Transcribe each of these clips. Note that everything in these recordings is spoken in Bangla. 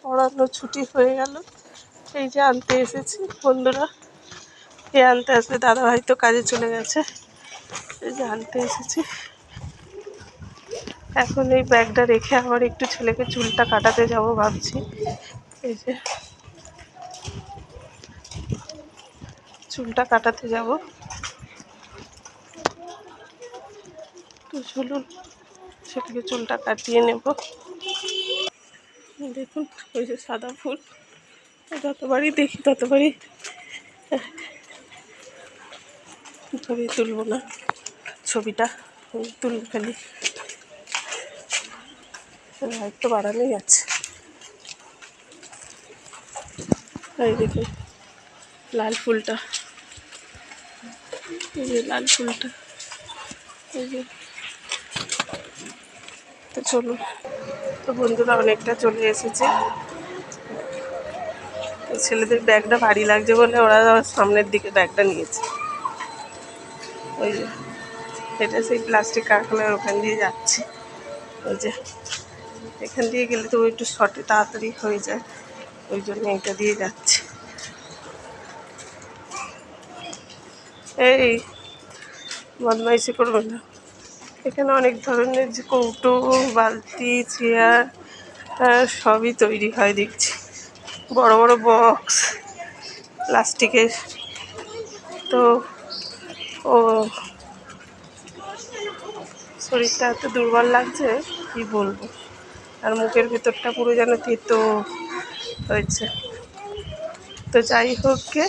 পড়ানো ছুটি হয়ে গেল, এই যে আনতে এসেছি বন্ধুরা। কে আনতে আসবে, দাদা ভাই তো কাজে চলে গেছে। এই যে আনতে এসেছি। এখন এই ব্যাগটা রেখে আবার একটু ছেলেকে চুলটা কাটাতে যাব ভাবছি। এই যে চুলটা কাটাতে যাব, তো চলুন ছেলেকে চুলটা কাটিয়ে নেব। দেখুন ওই যে সাদা ফুল, যতবারই দেখি ততবারই ছবি তুলব না, ছবিটা তুলে ফেলি। একটু বাড়ানোই আছে। এই দেখুন লাল ফুলটা, এই যে লাল ফুলটা, এই যে। তো চলুন, তো বন্ধুরা অনেকটা চলে এসেছে। ছেলেদের ব্যাগটা ভারী লাগছে বলে ওরা সামনের দিকে ব্যাগটা নিয়েছে। ওই যে এটা সেই প্লাস্টিক কারখানার ওখান দিয়ে যাচ্ছে। ওই যে এখান দিয়ে গেলে তো একটু শর্টে তাড়াতাড়ি হয়ে যায়, ওই জন্য এটা দিয়ে যাচ্ছে। এই বদমাইশি করবে না। এখানে অনেক ধরনের যে কৌটো, বালতি, চেয়ার সবই তৈরি হয় দেখছি। বড় বড় বক্স প্লাস্টিকের। তো ও শরীরটা এত দুর্বল লাগছে কি বলবো, আর মুখের ভেতরটা পুরো যেন তেতো হয়েছে। তো যাই হোক গে,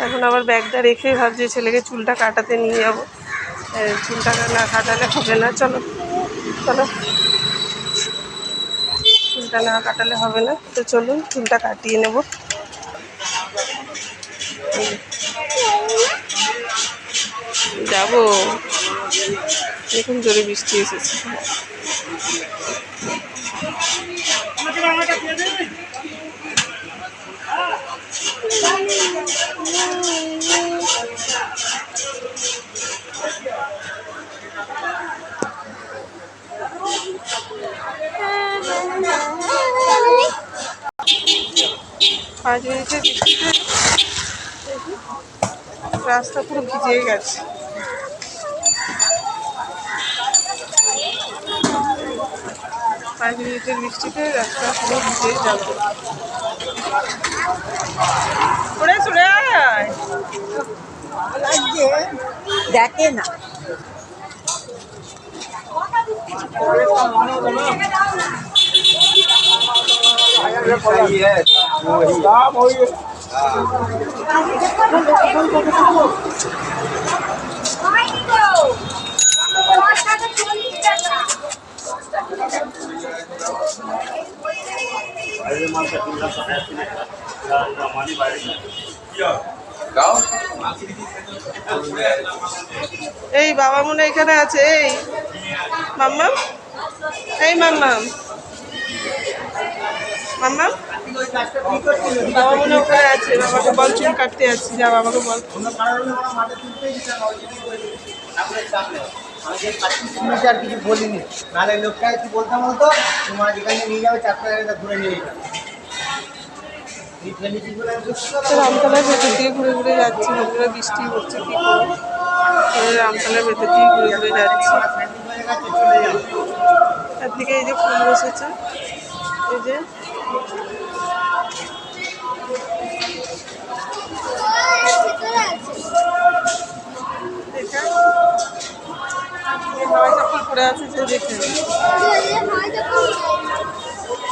এখন আবার ব্যাগটা রেখে ভাবছি ছেলেকে চুলটা কাটাতে নিয়ে যাবো। চুলটা না কাটালে হবে না। চলো চলো, চুলটা না কাটালে হবে না। তো চলুন চুলটা কাটিয়ে নেব। যাবো, দেখুন জোরে বৃষ্টি এসেছে। পাঁচ মিনিটের বৃষ্টিতে রাস্তা পুরো ভিজে গেছে। পাঁচ মিনিটের বৃষ্টিতে রাস্তা পুরো ভিজে যাবে। সরে সরে আয়, দেখে না। এই বাবা মনে এখানে আছে। এই মাম্মাম, এই মাম্মাম, মাম্মাম, বাবা মনে ওখানে আছে। বাবাকে বল চুল কাটতে যাচ্ছি, যা বাবাকে বল। আর কিছু বলিনি, নাহলে লোকটা একটু বলতাম বলতো তোমার যেখানে নিয়ে যাবে 4 টাকা ঘুরে নিয়ে যেতাম। রামতলার ভেতর দিয়ে ঘুরে ঘুরে যাচ্ছি বন্ধুরা, বৃষ্টি হচ্ছে কি করবো। রামতলার ভেতর দিয়ে ঘুরে ঘুরে যাচ্ছি। একদিকে এই যে ফুল বসেছে, এই যে হাওয়াই চপ্পল পরে আছে যে দেখে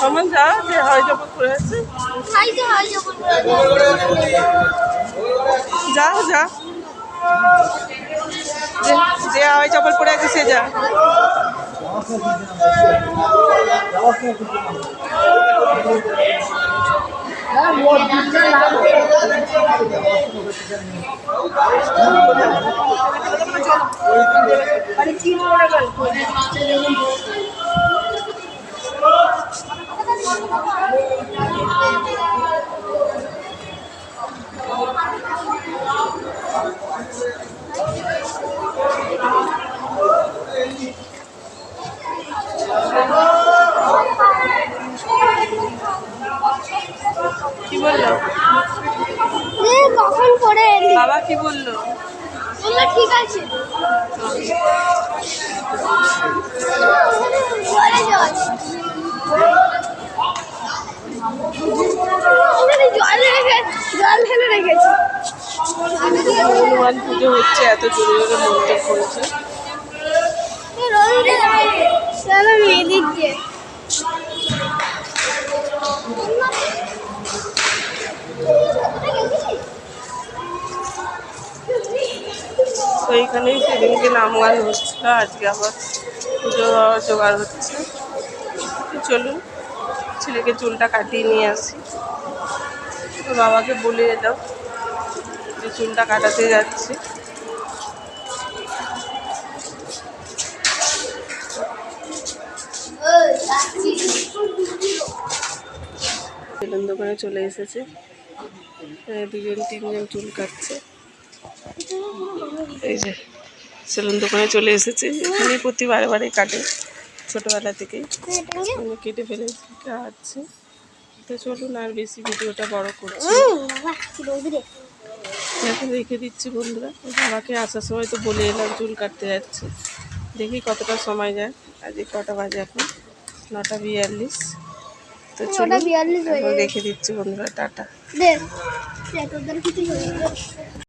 আমার যা যে হাওয়াই চপ্পল পরে আছে। যা যা, যে হাওয়াই চপ্পল পরে আছে সে যা। কি মনে গল্প কি বললো? কখন করে এলি? বাবা কি বললো? বললো ঠিক আছে। জলে জল। ওখানে জল ফেলে রেখেছি। হনুমান পুজো হচ্ছে, এত জোরে জোরে মন্ত্র পড়ছে। চলো মেদিকে। তো এইখানেই সেদিনকে নাম গান হচ্ছিল, আজকে আবার পুজো হওয়ার জোগাড় হচ্ছে। তো চলুন ছেলেকে চুলটা কাটিয়ে নিয়ে আসি। তো বাবাকে বলে এলাম যে চুলটা কাটাতে যাচ্ছি। সেলুন দোকানে চলে এসেছে, দুজন তিনজন চুল কাটছে। এই যে সেলুন দোকানে চলে এসেছে, এখানে প্রতি বারে কাটে, ছোটোবেলা থেকেই কেটে ফেলে কাটছে। তো চলুন আর বেশি ভিডিওটা বড় করছি, এখন রেখে দিচ্ছি বন্ধুরা। বাবাকে আসার সময় তো বলে এলাম চুল কাটতে যাচ্ছি, দেখি কতটা সময় যায়। আজকে কটা বাজে এখন? 9:42। তো চলুন এখন রেখে দিচ্ছি বন্ধুরা, টাটা।